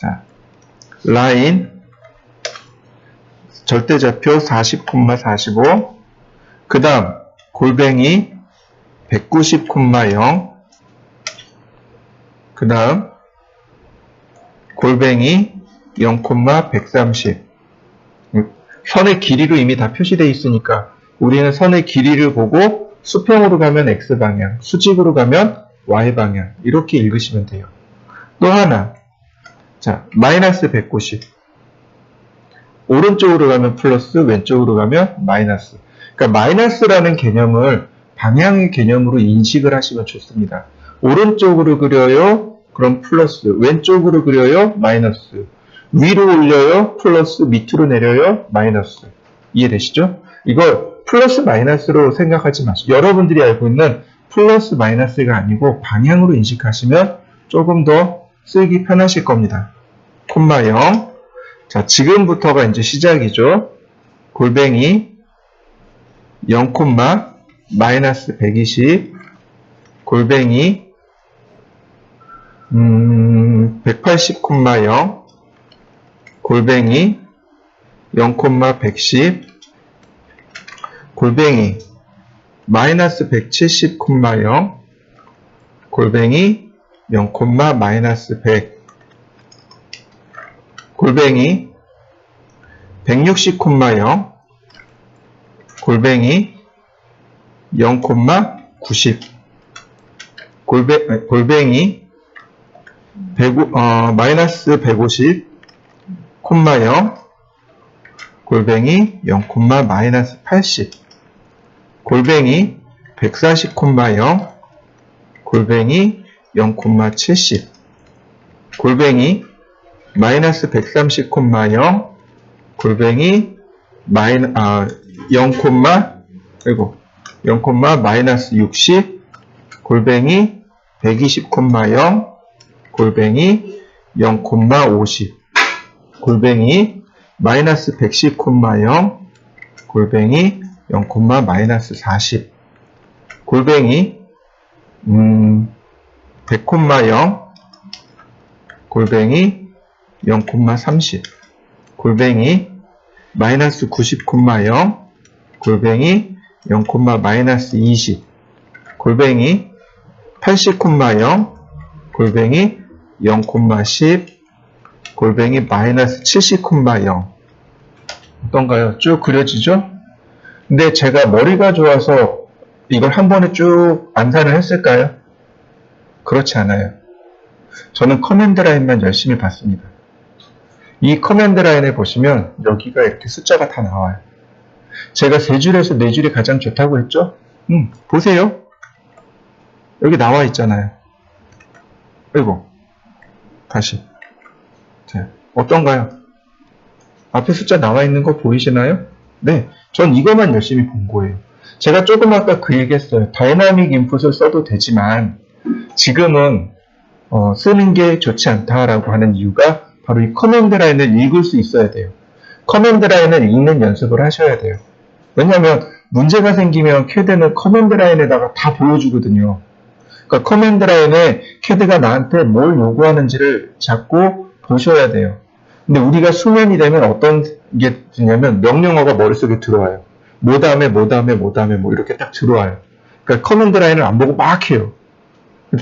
자, 라인 절대좌표 40,45 그 다음 골뱅이 190,0 그 다음 골뱅이 0,130 선의 길이로 이미 다 표시되어 있으니까 우리는 선의 길이를 보고 수평으로 가면 X방향, 수직으로 가면 Y방향 이렇게 읽으시면 돼요. 또 하나 자 마이너스 190 오른쪽으로 가면 플러스, 왼쪽으로 가면 마이너스. 그러니까 마이너스라는 개념을 방향의 개념으로 인식을 하시면 좋습니다. 오른쪽으로 그려요, 그럼 플러스. 왼쪽으로 그려요, 마이너스. 위로 올려요, 플러스. 밑으로 내려요, 마이너스. 이해되시죠? 이걸 플러스 마이너스로 생각하지 마시고 여러분들이 알고 있는 플러스 마이너스가 아니고 방향으로 인식하시면 조금 더 쓰기 편하실 겁니다. 콤마 0 자, 지금부터가 이제 시작이죠. 골뱅이 0, 마이너스 120 골뱅이 180,0 골뱅이 0,110 골뱅이 마이너스 170,0 골뱅이 0, 마이너스 100 골뱅이 160,0 골뱅이 0,90 골뱅이 마이너스 150,0 골뱅이 0, 마이너스 80 골뱅이 140,0 골뱅이 0,70 골뱅이 마이너스 130,0 골뱅이 0, 마이너스 60 골뱅이 120,0 골뱅이 0,50 골뱅이 마이너스 110,0 골뱅이 0, 마이너스 40 골뱅이 100,0 골뱅이 0,30 골뱅이 마이너스 90,0 골뱅이 0, 마이너스 20 골뱅이 80,0 골뱅이 0,10 골뱅이 마이너스 70,0 어떤가요? 쭉 그려지죠? 근데 제가 머리가 좋아서 이걸 한 번에 쭉 암산을 했을까요? 그렇지 않아요. 저는 커맨드 라인만 열심히 봤습니다. 이 커맨드 라인을 보시면 여기가 이렇게 숫자가 다 나와요. 제가 3줄에서 4줄이 가장 좋다고 했죠? 보세요. 여기 나와 있잖아요. 그리고 다시 자, 어떤가요? 앞에 숫자 나와 있는 거 보이시나요? 네, 전 이것만 열심히 본 거예요. 제가 조금 아까 그 얘기했어요. 다이나믹 인풋을 써도 되지만 지금은 쓰는 게 좋지 않다라고 하는 이유가 바로 이 커맨드 라인을 읽을 수 있어야 돼요. 커맨드 라인을 읽는 연습을 하셔야 돼요. 왜냐하면 문제가 생기면 캐드는 커맨드 라인에다가 다 보여주거든요. 그러니까 커맨드 라인에 캐드가 나한테 뭘 요구하는지를 자꾸 보셔야 돼요. 근데 우리가 수면이 되면 어떤 게 되냐면 명령어가 머릿속에 들어와요. 뭐 다음에 뭐 이렇게 딱 들어와요. 그러니까 커맨드 라인을 안 보고 막 해요.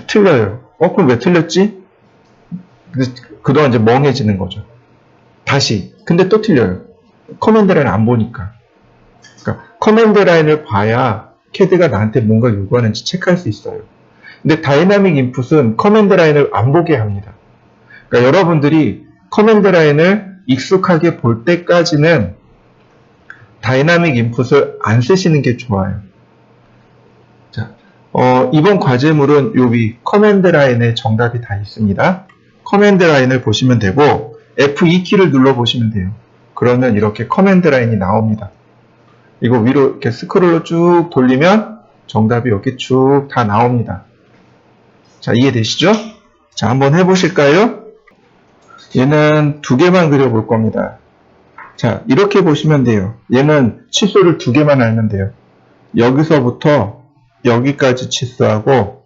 틀려요. 그럼 왜 틀렸지? 그동안 이제 멍해지는 거죠. 다시. 근데 또 틀려요. 커맨드 라인 안 보니까. 그러니까 커맨드 라인을 봐야 캐드가 나한테 뭔가 요구하는지 체크할 수 있어요. 근데 다이나믹 인풋은 커맨드 라인을 안 보게 합니다. 그러니까 여러분들이 커맨드 라인을 익숙하게 볼 때까지는 다이나믹 인풋을 안 쓰시는 게 좋아요. 자, 이번 과제물은 요 위 커맨드 라인에 정답이 다 있습니다. 커맨드 라인을 보시면 되고 F2키를 눌러보시면 돼요. 그러면 이렇게 커맨드 라인이 나옵니다. 이거 위로 이렇게 스크롤로 쭉 돌리면 정답이 여기 쭉 다 나옵니다. 자, 이해되시죠? 자, 한번 해보실까요? 얘는 2개만 그려볼 겁니다. 자, 이렇게 보시면 돼요. 얘는 치수를 2개만 알면 돼요. 여기서부터 여기까지 치수하고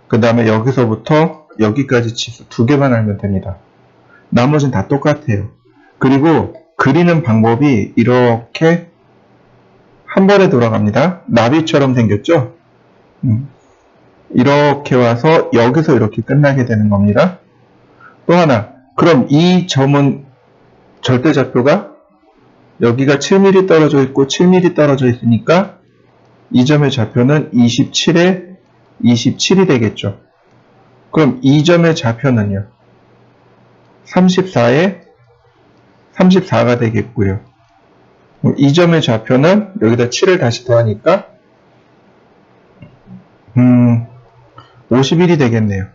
그 다음에 여기서부터 여기까지 치수 2개만 알면 됩니다. 나머지는 다 똑같아요. 그리고 그리는 방법이 이렇게 한 번에 돌아갑니다. 나비처럼 생겼죠? 이렇게 와서 여기서 이렇게 끝나게 되는 겁니다. 또 하나, 그럼 이 점은 절대좌표가 여기가 7mm 떨어져 있고 7mm 떨어져 있으니까 이 점의 좌표는 27에 27이 되겠죠. 그럼 이 점의 좌표는요? 34에 34가 되겠고요. 이 점의 좌표는 여기다 7을 다시 더하니까 51이 되겠네요.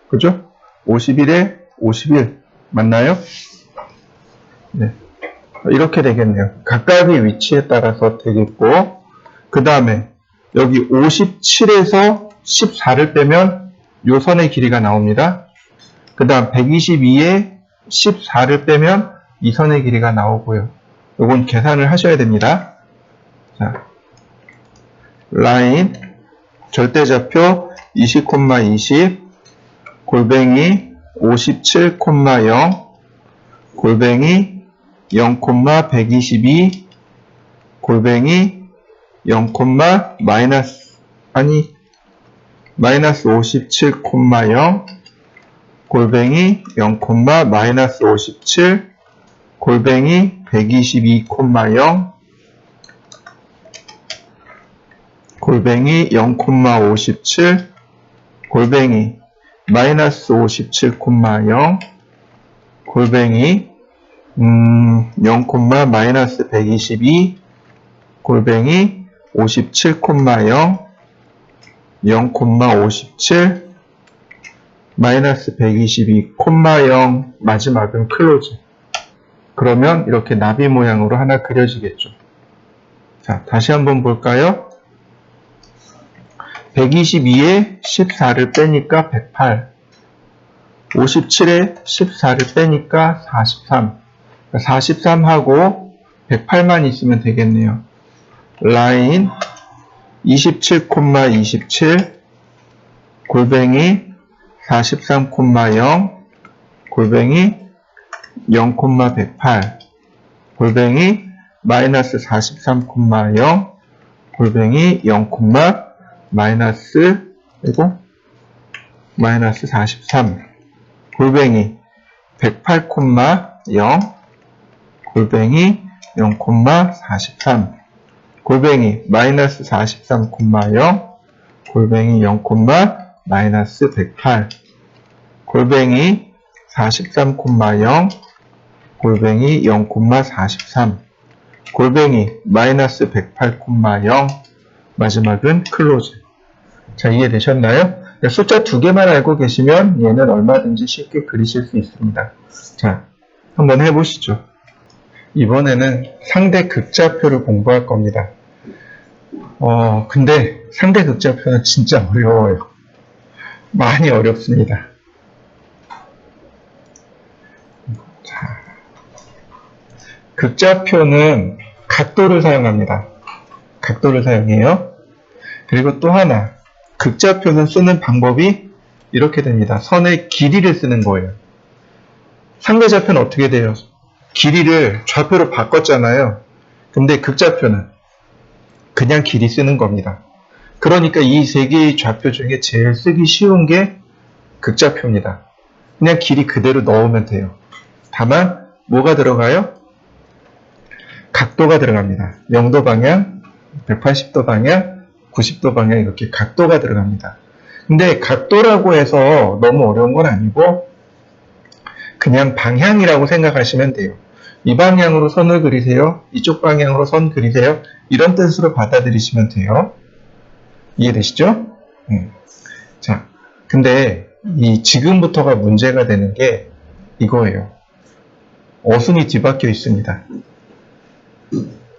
그죠? 51에 51 맞나요? 네. 이렇게 되겠네요. 각각의 위치에 따라서 되겠고, 그 다음에 여기 57에서 14를 빼면 요 선의 길이가 나옵니다. 그 다음 122에 14를 빼면 이 선의 길이가 나오고요. 요건 계산을 하셔야 됩니다. 자, 라인 절대좌표 20,20 골뱅이 57,0 골뱅이 0,122 골뱅이 0, 마이너스 57,0 골뱅이 0, 마이너스 57 골뱅이 122,0 골뱅이 0,57 골뱅이 마이너스 57,0 골뱅이 0, 마이너스 122 골뱅이 57,0 0,57 마이너스 122,0 마지막은 클로즈. 그러면 이렇게 나비 모양으로 하나 그려지겠죠. 자, 다시 한번 볼까요? 122에 14를 빼니까 108 57에 14를 빼니까 43 43하고 108만 있으면 되겠네요. 라인 27,27 골뱅이 43,0 골뱅이 0,108 골뱅이 마이너스 43,0 골뱅이 0, 마이너스 그리고 마이너스 43 골뱅이 108,0 골뱅이 0,43 골뱅이 마이너스 43,0 골뱅이 0, 마이너스 108 골뱅이 43,0 골뱅이 0,43 골뱅이 마이너스 108,0 마지막은 클로즈. 자, 이해되셨나요? 숫자 두 개만 알고 계시면 얘는 얼마든지 쉽게 그리실 수 있습니다. 자, 한번 해보시죠. 이번에는 상대 극좌표를 공부할 겁니다. 근데 상대 극좌표는 진짜 어려워요. 많이 어렵습니다. 자, 극좌표는 각도를 사용합니다. 각도를 사용해요. 그리고 또 하나, 극좌표는 쓰는 방법이 이렇게 됩니다. 선의 길이를 쓰는 거예요. 상대좌표는 어떻게 돼요? 길이를 좌표로 바꿨잖아요. 근데 극좌표는 그냥 길이 쓰는 겁니다. 그러니까 이 세 개의 좌표 중에 제일 쓰기 쉬운 게 극좌표입니다. 그냥 길이 그대로 넣으면 돼요. 다만 뭐가 들어가요? 각도가 들어갑니다. 0도 방향, 180도 방향, 90도 방향 이렇게 각도가 들어갑니다. 근데 각도라고 해서 너무 어려운 건 아니고 그냥 방향이라고 생각하시면 돼요. 이 방향으로 선을 그리세요. 이쪽 방향으로 선 그리세요. 이런 뜻으로 받아들이시면 돼요. 이해되시죠? 자, 근데 이 지금부터가 문제가 되는 게 이거예요. 어순이 뒤바뀌어 있습니다.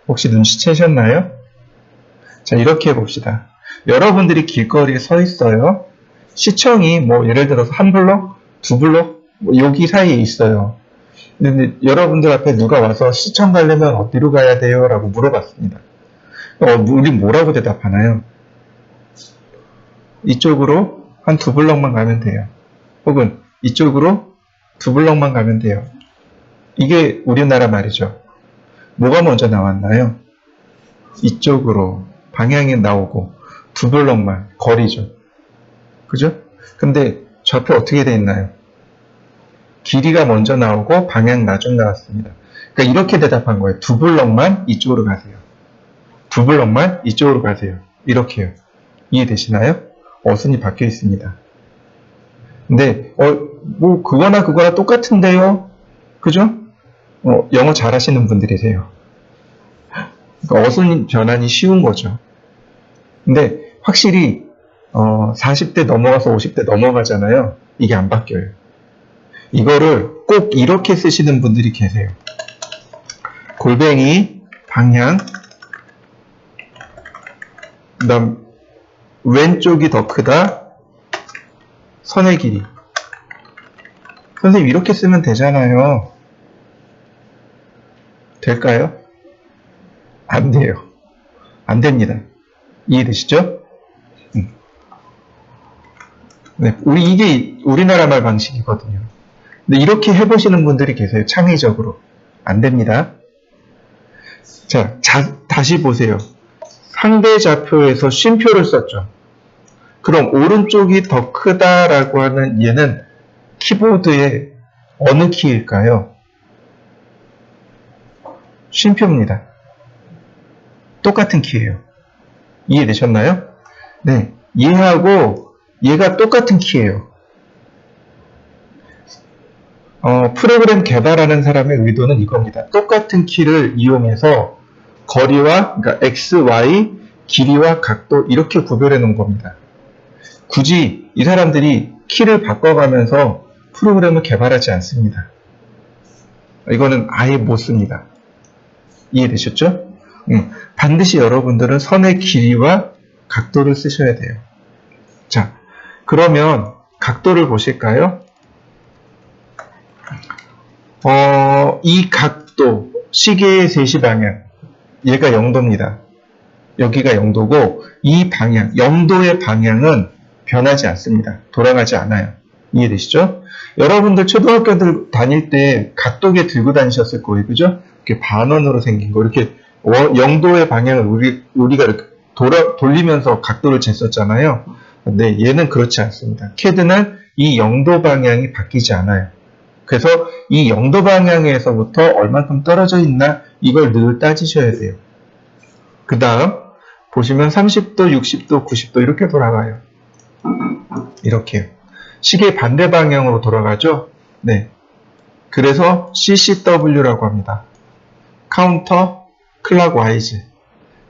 혹시 눈치채셨나요? 자, 이렇게 해봅시다. 여러분들이 길거리에 서 있어요. 시청이 뭐 예를 들어서 한 블록, 두 블록, 뭐 여기 사이에 있어요. 근데 여러분들 앞에 누가 와서 시청 가려면 어디로 가야 돼요? 라고 물어봤습니다. 우리 뭐라고 대답하나요? 이쪽으로 한 두 블록만 가면 돼요. 혹은 이쪽으로 두 블럭만 가면 돼요. 이게 우리나라 말이죠. 뭐가 먼저 나왔나요? 이쪽으로 방향이 나오고 두 블럭만 거리죠. 그죠? 근데 좌표 어떻게 돼 있나요? 길이가 먼저 나오고 방향 나중 나왔습니다. 그러니까 이렇게 대답한 거예요. 두 블럭만 이쪽으로 가세요. 두 블럭만 이쪽으로 가세요. 이렇게요. 이해되시나요? 어순이 바뀌어 있습니다. 근데 뭐 그거나 똑같은데요? 그죠? 영어 잘하시는 분들이세요. 그러니까 어순 변환이 쉬운 거죠. 근데 확실히 40대 넘어가서 50대 넘어가잖아요. 이게 안 바뀌어요. 이거를 꼭 이렇게 쓰시는 분들이 계세요. 골뱅이 방향, 그다음 왼쪽이 더 크다. 선의 길이. 선생님 이렇게 쓰면 되잖아요. 될까요? 안 돼요. 안 됩니다. 이해되시죠? 네, 이게 우리나라 말 방식이거든요. 근데 이렇게 해보시는 분들이 계세요. 창의적으로. 안 됩니다. 자, 다시 보세요. 상대 좌표에서 쉼표를 썼죠. 그럼 오른쪽이 더 크다라고 하는 얘는 키보드의 어느 키일까요? 쉼표입니다. 똑같은 키예요. 이해되셨나요? 네, 얘하고 얘가 똑같은 키예요. 프로그램 개발하는 사람의 의도는 이겁니다. 똑같은 키를 이용해서 거리와, 그러니까 x, y, 길이와 각도 이렇게 구별해 놓은 겁니다. 굳이 이 사람들이 키를 바꿔가면서 프로그램을 개발하지 않습니다. 이거는 아예 못 씁니다. 이해되셨죠? 반드시 여러분들은 선의 길이와 각도를 쓰셔야 돼요. 자, 그러면 각도를 보실까요? 이 각도, 시계의 3시 방향, 얘가 0도입니다. 여기가 0도고, 이 방향, 0도의 방향은 변하지 않습니다. 돌아가지 않아요. 이해되시죠? 여러분들 초등학교 다닐 때 각도계 들고 다니셨을 거예요. 그죠? 이렇게 반원으로 생긴 거, 이렇게 0도의 방향을 우리가 이렇게 돌리면서 각도를 쟀었잖아요. 근데 얘는 그렇지 않습니다. CAD는 이 0도 방향이 바뀌지 않아요. 그래서 이 0도 방향에서부터 얼만큼 떨어져 있나 이걸 늘 따지셔야 돼요. 그 다음 보시면 30도, 60도, 90도 이렇게 돌아가요. 이렇게요. 시계 반대 방향으로 돌아가죠? 네. 그래서 CCW라고 합니다. 카운터 클락와이즈.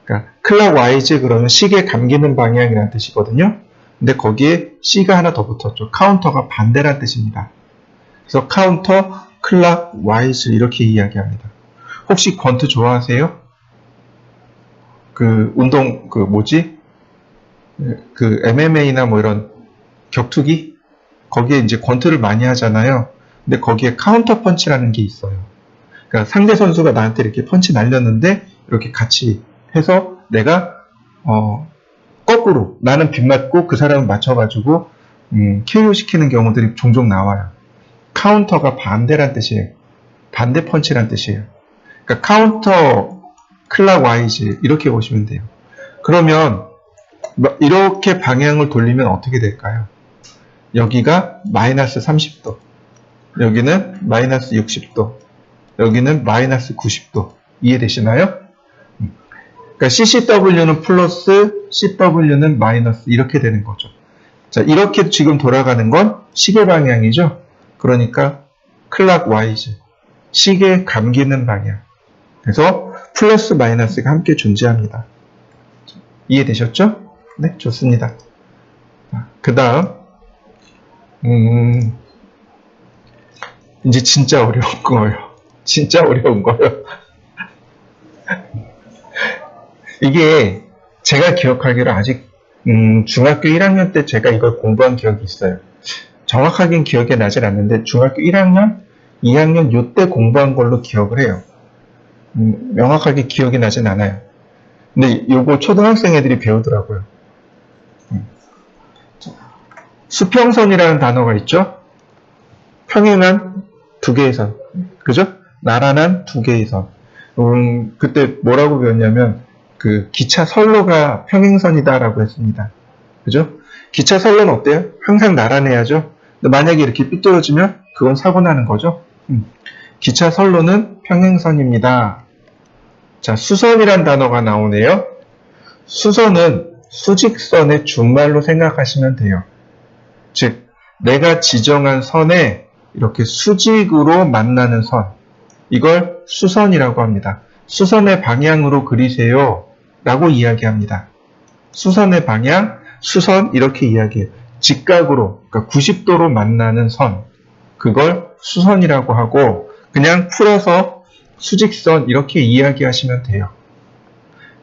그러니까 클락와이즈 그러면 시계 감기는 방향이라는 뜻이거든요. 근데 거기에 C가 하나 더 붙었죠. 카운터가 반대란 뜻입니다. 그래서 카운터 클락와이즈 이렇게 이야기합니다. 혹시 권투 좋아하세요? 운동 MMA나 뭐 이런 격투기? 거기에 이제 권투를 많이 하잖아요. 근데 거기에 카운터 펀치라는 게 있어요. 그러니까 상대 선수가 나한테 이렇게 펀치 날렸는데 이렇게 같이 해서 내가 거꾸로 나는 빗맞고 그 사람을 맞춰가지고 KO 시키는 경우들이 종종 나와요. 카운터가 반대란 뜻이에요. 반대 펀치란 뜻이에요. 그러니까 카운터 클락와이즈 이렇게 보시면 돼요. 그러면 이렇게 방향을 돌리면 어떻게 될까요? 여기가 마이너스 30도, 여기는 마이너스 60도, 여기는 마이너스 90도. 이해되시나요? 그러니까 CCW는 플러스, CW는 마이너스 이렇게 되는 거죠. 자, 이렇게 지금 돌아가는 건 시계 방향이죠. 그러니까 클락와이즈, 시계 감기는 방향. 그래서 플러스 마이너스가 함께 존재합니다. 이해되셨죠? 네, 좋습니다. 그 다음 이제 진짜 어려운 거예요. 진짜 어려운 거예요. 이게 제가 기억하기로 아직 중학교 1학년 때 제가 이걸 공부한 기억이 있어요. 정확하긴 기억이 나질 않는데 중학교 1학년, 2학년 요때 공부한 걸로 기억을 해요. 명확하게 기억이 나진 않아요. 근데 요거 초등학생 애들이 배우더라고요. 수평선이라는 단어가 있죠? 평행한 두 개의 선. 그죠? 나란한 두 개의 선. 그때 뭐라고 배웠냐면, 그 기차 선로가 평행선이다라고 했습니다. 그죠? 기차 선로는 어때요? 항상 나란해야죠? 근데 만약에 이렇게 삐뚤어지면 그건 사고 나는 거죠? 기차 선로는 평행선입니다. 자, 수선이란 단어가 나오네요. 수선은 수직선의 준말로 생각하시면 돼요. 즉, 내가 지정한 선에 이렇게 수직으로 만나는 선. 이걸 수선이라고 합니다. 수선의 방향으로 그리세요. 라고 이야기합니다. 수선의 방향, 수선 이렇게 이야기해요. 직각으로, 그러니까 90도로 만나는 선. 그걸 수선이라고 하고 그냥 풀어서 수직선 이렇게 이야기하시면 돼요.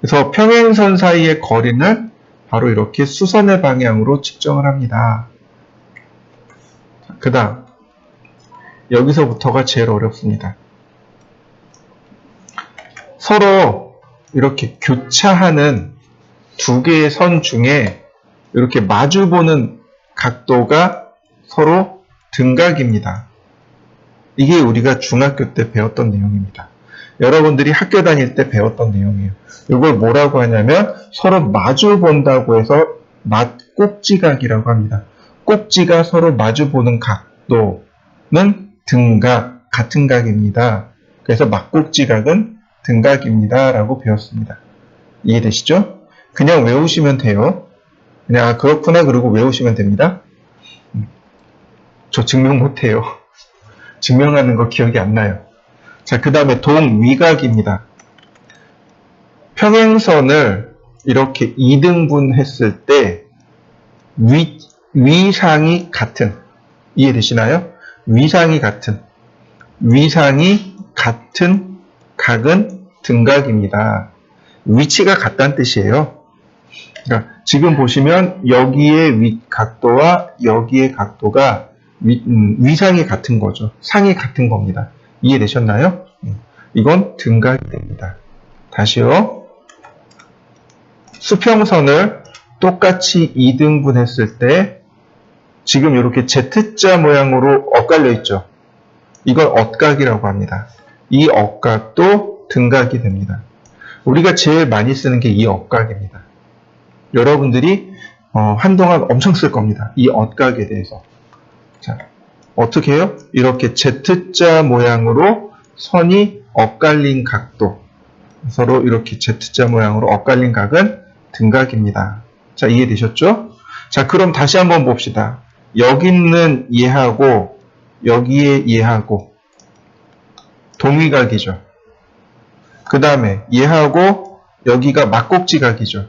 그래서 평행선 사이의 거리는 바로 이렇게 수선의 방향으로 측정을 합니다. 그 다음 여기서부터가 제일 어렵습니다. 서로 이렇게 교차하는 두 개의 선 중에 이렇게 마주보는 각도가 서로 등각입니다. 이게 우리가 중학교 때 배웠던 내용입니다. 여러분들이 학교 다닐 때 배웠던 내용이에요. 이걸 뭐라고 하냐면 서로 마주 본다고 해서 맞꼭지각이라고 합니다. 꼭지가 서로 마주 보는 각도는 등각, 같은 각입니다. 그래서 맞꼭지각은 등각입니다. 라고 배웠습니다. 이해되시죠? 그냥 외우시면 돼요. 그냥 그렇구나 그러고 외우시면 됩니다. 저 증명 못해요. 증명하는 거 기억이 안 나요. 자, 그 다음에 동위각입니다. 평행선을 이렇게 2등분 했을 때 위상이 같은, 이해되시나요? 위상이 같은 각은 등각입니다. 위치가 같다는 뜻이에요. 그러니까 지금 보시면 여기의 각도와 여기의 각도가 위상이 같은 거죠. 상이 같은 겁니다. 이해되셨나요? 이건 등각이 됩니다. 다시요. 수평선을 똑같이 2등분 했을 때 지금 이렇게 Z자 모양으로 엇갈려 있죠. 이걸 엇각이라고 합니다. 이 엇각도 등각이 됩니다. 우리가 제일 많이 쓰는 게 이 엇각입니다. 여러분들이 한동안 엄청 쓸 겁니다. 이 엇각에 대해서. 자, 어떻게 해요? 이렇게 Z자 모양으로 선이 엇갈린 각도. 서로 이렇게 Z자 모양으로 엇갈린 각은 등각입니다. 자, 이해되셨죠? 자, 그럼 다시 한번 봅시다. 여기 있는 얘하고 여기에 얘하고 동위각이죠. 그 다음에 얘하고 여기가 맞꼭지각이죠.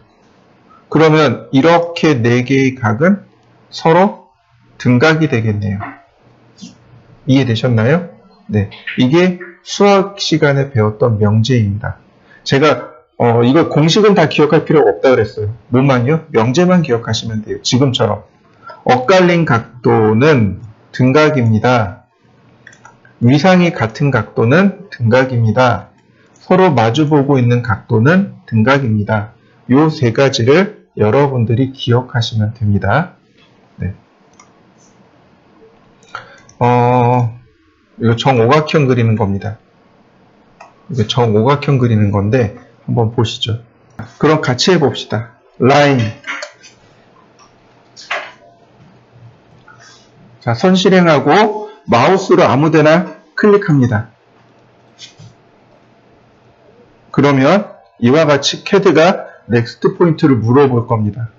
그러면 이렇게 4개의 각은 서로 등각이 되겠네요. 이해되셨나요? 네. 이게 수학 시간에 배웠던 명제입니다. 제가 이거 공식은 다 기억할 필요가 없다 그랬어요. 뭐만요? 명제만 기억하시면 돼요. 지금처럼. 엇갈린 각도는 등각입니다. 위상이 같은 각도는 등각입니다. 서로 마주보고 있는 각도는 등각입니다. 이 3가지를 여러분들이 기억하시면 됩니다. 네. 이거 정오각형 그리는 겁니다. 이거 정오각형 그리는 건데 한번 보시죠. 그럼 같이 해봅시다. 라인. 자, 선 실행하고 마우스로 아무데나 클릭합니다. 그러면 이와 같이 CAD가 넥스트 포인트를 물어볼 겁니다.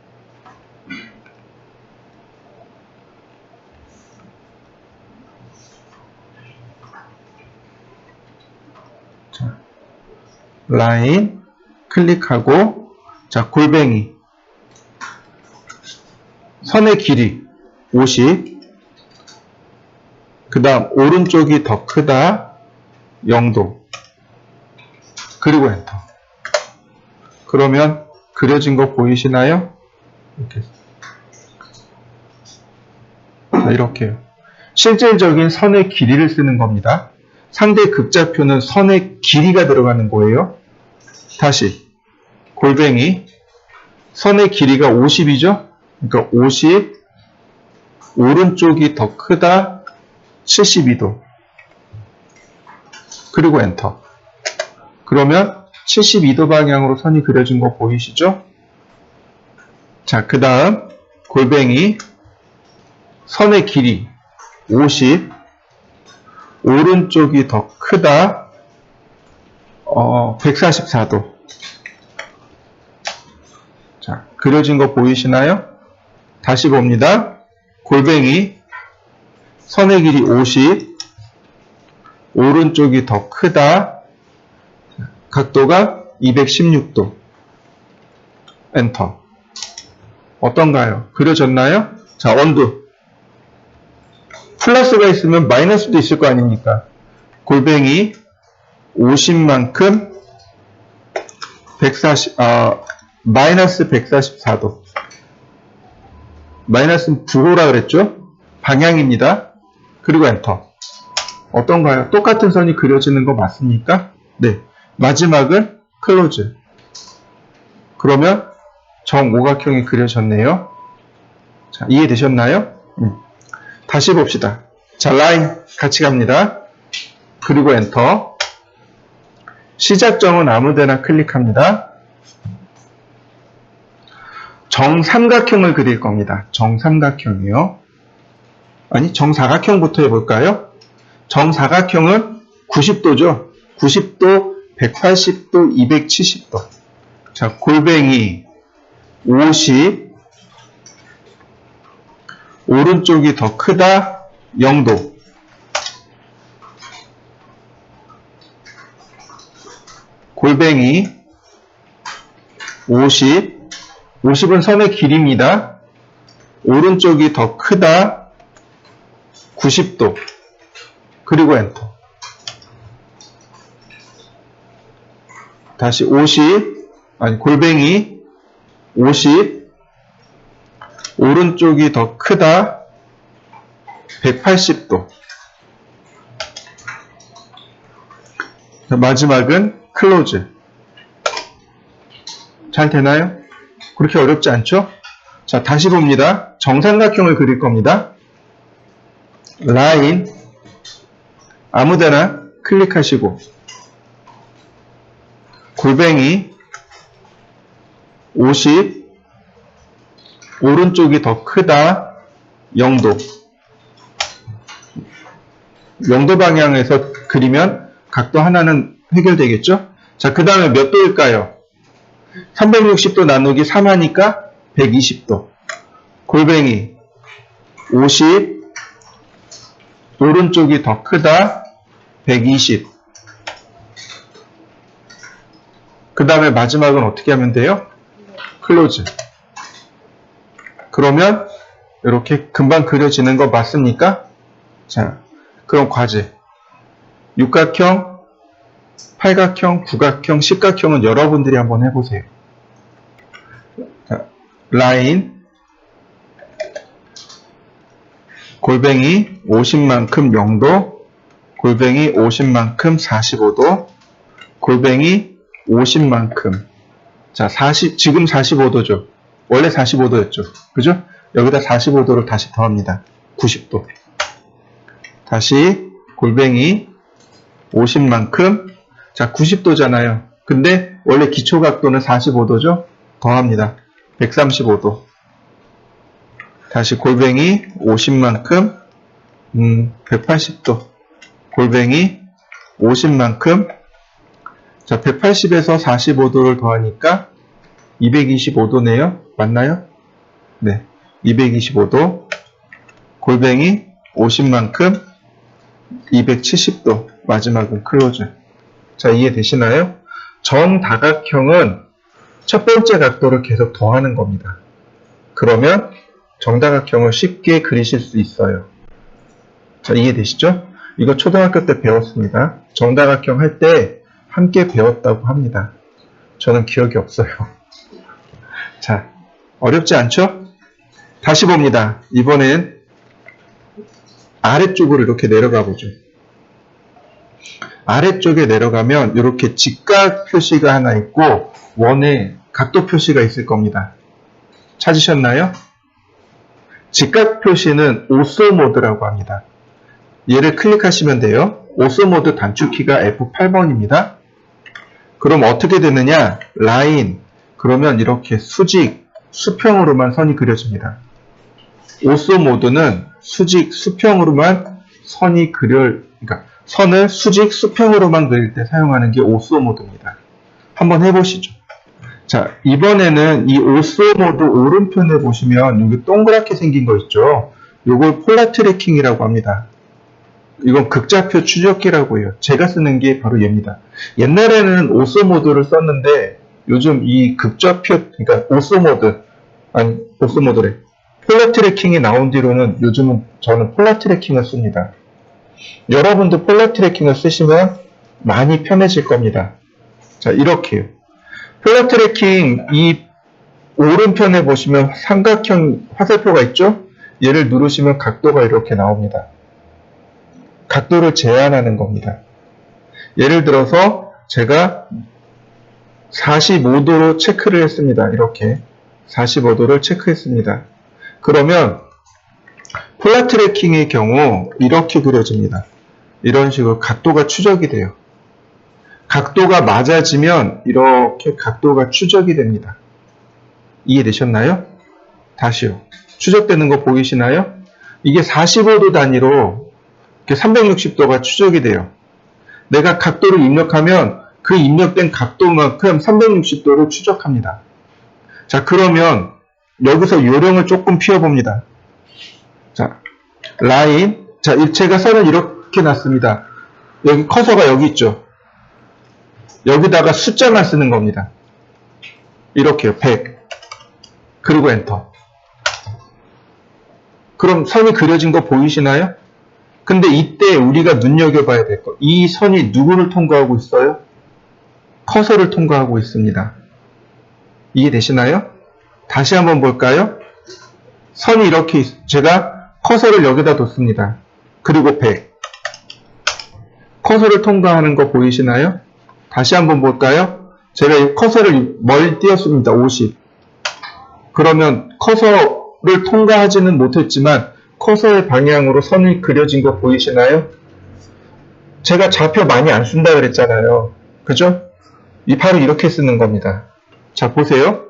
자, 라인 클릭하고 자, 골뱅이 선의 길이 50, 그 다음 오른쪽이 더 크다 0도, 그리고 엔터. 그러면 그려진 거 보이시나요? 이렇게. 자, 이렇게요. 실질적인 선의 길이를 쓰는 겁니다. 상대 극좌표는 선의 길이가 들어가는 거예요. 다시 골뱅이 선의 길이가 50이죠? 그러니까 50, 오른쪽이 더 크다 72도. 그리고 엔터. 그러면 72도 방향으로 선이 그려진 거 보이시죠? 자, 그 다음 골뱅이 선의 길이 50, 오른쪽이 더 크다, 144도. 자, 그려진 거 보이시나요? 다시 봅니다. 골뱅이 선의 길이 50, 오른쪽이 더 크다, 각도가 216도. 엔터. 어떤가요? 그려졌나요? 자, 원두. 플러스가 있으면 마이너스도 있을 거 아닙니까? 골뱅이 50만큼 마이너스 144도. 마이너스는 부호라 그랬죠? 방향입니다. 그리고 엔터. 어떤가요? 똑같은 선이 그려지는 거 맞습니까? 네. 마지막은 클로즈. 그러면 정오각형이 그려졌네요. 자, 이해되셨나요? 다시 봅시다. 자, 라인 같이 갑니다. 그리고 엔터. 시작점은 아무데나 클릭합니다. 정삼각형을 그릴 겁니다. 정삼각형이요. 아니, 정사각형부터 해볼까요? 정사각형은 90도죠. 90도, 180도, 270도. 자, 골뱅이 50, 오른쪽이 더 크다, 0도. 골뱅이 50, 50은 선의 길이입니다. 오른쪽이 더 크다, 90도. 그리고 엔터. 다시 50, 골뱅이 50, 오른쪽이 더 크다, 180도. 마지막은 클로즈. 잘 되나요? 그렇게 어렵지 않죠? 자, 다시 봅니다. 정삼각형을 그릴 겁니다. 라인 아무데나 클릭하시고 골뱅이 50, 오른쪽이 더 크다, 0도. 0도 방향에서 그리면 각도 하나는 해결되겠죠? 자, 그 다음에 몇 도일까요? 360도 나누기 3하니까 120도. 골뱅이 50, 오른쪽이 더 크다, 120. 그 다음에 마지막은 어떻게 하면 돼요? 클로즈. 그러면 이렇게 금방 그려지는 거 맞습니까? 자, 그럼 과제. 육각형, 팔각형, 구각형, 십각형은 여러분들이 한번 해보세요. 자, 라인, 골뱅이 50만큼 0도, 골뱅이 50만큼 45도, 골뱅이 50만큼. 자, 지금 45도죠. 원래 45도였죠. 그죠? 여기다 45도를 다시 더합니다. 90도. 다시 골뱅이 50만큼. 자, 90도잖아요. 근데 원래 기초각도는 45도죠? 더합니다. 135도. 다시 골뱅이 50만큼 180도. 골뱅이 50만큼. 자, 180에서 45도를 더하니까 225도네요. 맞나요? 네. 225도. 골뱅이 50만큼 270도. 마지막은 클로즈. 자, 이해되시나요? 정다각형은 첫 번째 각도를 계속 더하는 겁니다. 그러면 정다각형을 쉽게 그리실 수 있어요. 자, 이해되시죠? 이거 초등학교 때 배웠습니다. 정다각형 할 때 함께 배웠다고 합니다. 저는 기억이 없어요. 자, 어렵지 않죠? 다시 봅니다. 이번엔 아래쪽으로 이렇게 내려가 보죠. 아래쪽에 내려가면 이렇게 직각 표시가 하나 있고 원의 각도 표시가 있을 겁니다. 찾으셨나요? 직각 표시는 오소 모드라고 합니다. 얘를 클릭하시면 돼요. 오쏘모드 단축키가 F8번입니다. 그럼 어떻게 되느냐? 라인, 그러면 이렇게 수직, 수평으로만 선이 그려집니다. 오쏘모드는 수직, 수평으로만 선이 그러니까 선을 수직, 수평으로만 그릴 때 사용하는 게 오쏘모드입니다. 한번 해보시죠. 자, 이번에는 이 오쏘모드 오른편에 보시면 여기 동그랗게 생긴 거 있죠? 이걸 폴라 트래킹이라고 합니다. 이건 극좌표 추적기라고 해요. 제가 쓰는 게 바로 얘입니다. 옛날에는 오쏘모드를 썼는데 요즘 이 극좌표, 그러니까 오쏘모드래. 폴라 트래킹이 나온 뒤로는 요즘은 저는 폴라 트래킹을 씁니다. 여러분도 폴라 트래킹을 쓰시면 많이 편해질 겁니다. 자, 이렇게요. 폴라 트래킹 이 오른편에 보시면 삼각형 화살표가 있죠? 얘를 누르시면 각도가 이렇게 나옵니다. 각도를 제한하는 겁니다. 예를 들어서 제가 45도로 체크를 했습니다. 이렇게 45도를 체크했습니다. 그러면 폴라 트래킹의 경우 이렇게 그려집니다. 이런 식으로 각도가 추적이 돼요. 각도가 맞아지면 이렇게 각도가 추적이 됩니다. 이해되셨나요? 다시요. 추적되는 거 보이시나요? 이게 45도 단위로 360도가 추적이 돼요. 내가 각도를 입력하면 그 입력된 각도만큼 360도를 추적합니다. 자, 그러면 여기서 요령을 조금 피워봅니다. 자, 라인. 자, 제가 선을 이렇게 놨습니다. 여기 커서가 여기 있죠. 여기다가 숫자만 쓰는 겁니다. 이렇게요. 100. 그리고 엔터. 그럼 선이 그려진 거 보이시나요? 근데 이때 우리가 눈여겨봐야 될 거. 이 선이 누구를 통과하고 있어요? 커서를 통과하고 있습니다. 이해되시나요? 다시 한번 볼까요? 선이 이렇게 제가 커서를 여기다 뒀습니다. 그리고 100. 커서를 통과하는 거 보이시나요? 다시 한번 볼까요? 제가 이 커서를 멀리 띄웠습니다. 50. 그러면 커서를 통과하지는 못했지만 커서의 방향으로 선이 그려진 거 보이시나요? 제가 좌표 많이 안 쓴다 그랬잖아요. 그죠? 바로 이렇게 쓰는 겁니다. 자, 보세요.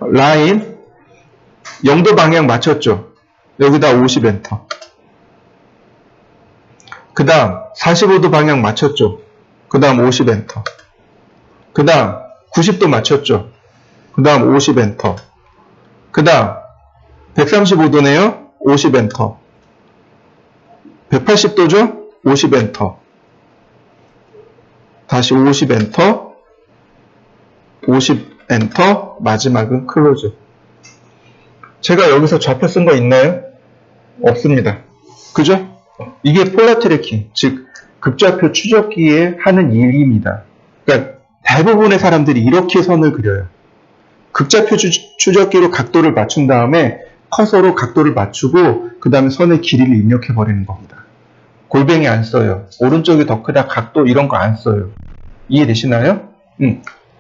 라인 0도 방향 맞췄죠? 여기다 50 엔터. 그 다음 45도 방향 맞췄죠? 그 다음 50 엔터. 그 다음 90도 맞췄죠? 그 다음 50 엔터. 그 다음 135도네요? 50 엔터. 180도죠? 50 엔터. 다시 50 엔터. 50 엔터. 마지막은 클로즈. 제가 여기서 좌표 쓴 거 있나요? 없습니다. 그죠? 이게 폴라 트래킹, 즉 극좌표 추적기에 하는 일입니다. 그러니까 대부분의 사람들이 이렇게 선을 그려요. 극좌표 추적기로 각도를 맞춘 다음에 커서로 각도를 맞추고 그 다음에 선의 길이를 입력해 버리는 겁니다. 골뱅이 안 써요. 오른쪽이 더 크다, 각도 이런 거 안 써요. 이해되시나요?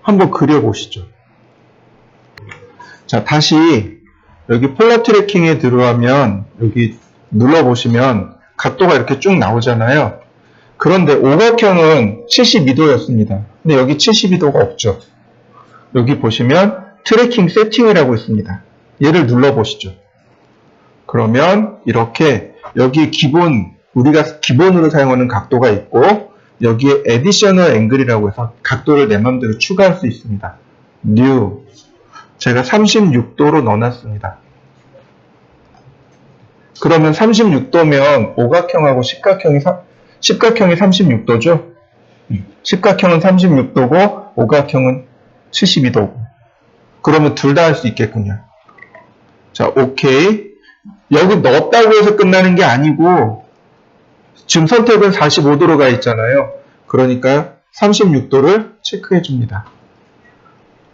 한번 그려보시죠. 자, 다시 여기 폴라 트래킹에 들어가면 여기 눌러보시면 각도가 이렇게 쭉 나오잖아요. 그런데 오각형은 72도였습니다. 근데 여기 72도가 없죠. 여기 보시면 트래킹 세팅이라고 있습니다. 얘를 눌러보시죠. 그러면 이렇게 여기 우리가 기본으로 사용하는 각도가 있고 여기에 additional angle이라고 해서 각도를 내 맘대로 추가할 수 있습니다. new. 제가 36도로 넣어놨습니다. 그러면 36도면 오각형하고 십각형이 36도죠? 십각형은 36도고 오각형은 72도고. 그러면 둘 다 할 수 있겠군요. 자, 오케이. 여기 넣었다고 해서 끝나는 게 아니고 지금 선택은 45도로 가 있잖아요. 그러니까 36도를 체크해 줍니다.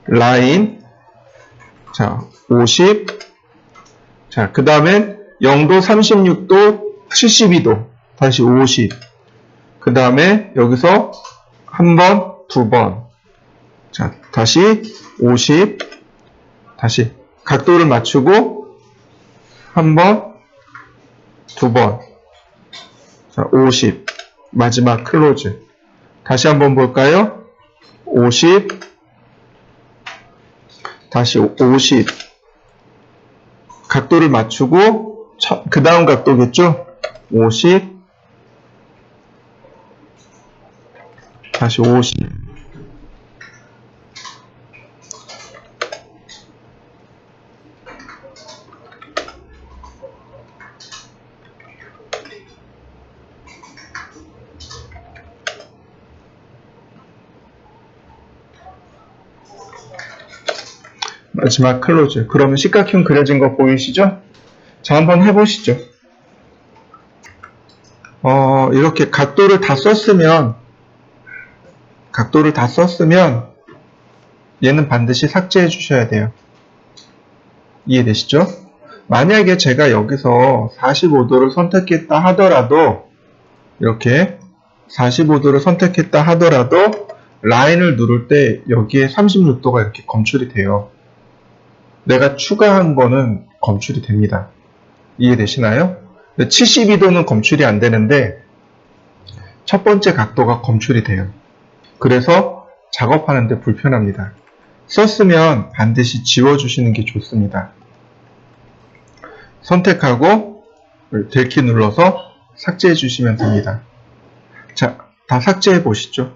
라인. 자, 50. 자, 그 다음엔 0도, 36도, 72도. 다시 50. 그 다음에 여기서 한 번, 두 번. 자, 다시 50. 다시 각도를 맞추고 한 번, 두 번. 자, 50. 마지막 클로즈. 다시 한번 볼까요? 50. 다시 50. 각도를 맞추고, 그 다음 각도겠죠? 50. 다시 50. 마지막 클로즈. 그러면 C각형 그려진 거 보이시죠? 자, 한번 해보시죠. 이렇게 각도를 다 썼으면 얘는 반드시 삭제해 주셔야 돼요. 이해되시죠? 만약에 제가 여기서 45도를 선택했다 하더라도, 이렇게 45도를 선택했다 하더라도 라인을 누를 때 여기에 36도가 이렇게 검출이 돼요. 내가 추가한 거는 검출이 됩니다. 이해되시나요? 72도는 검출이 안 되는데 첫 번째 각도가 검출이 돼요. 그래서 작업하는데 불편합니다. 썼으면 반드시 지워주시는 게 좋습니다. 선택하고 델키 눌러서 삭제해 주시면 됩니다. 자, 다 삭제해 보시죠.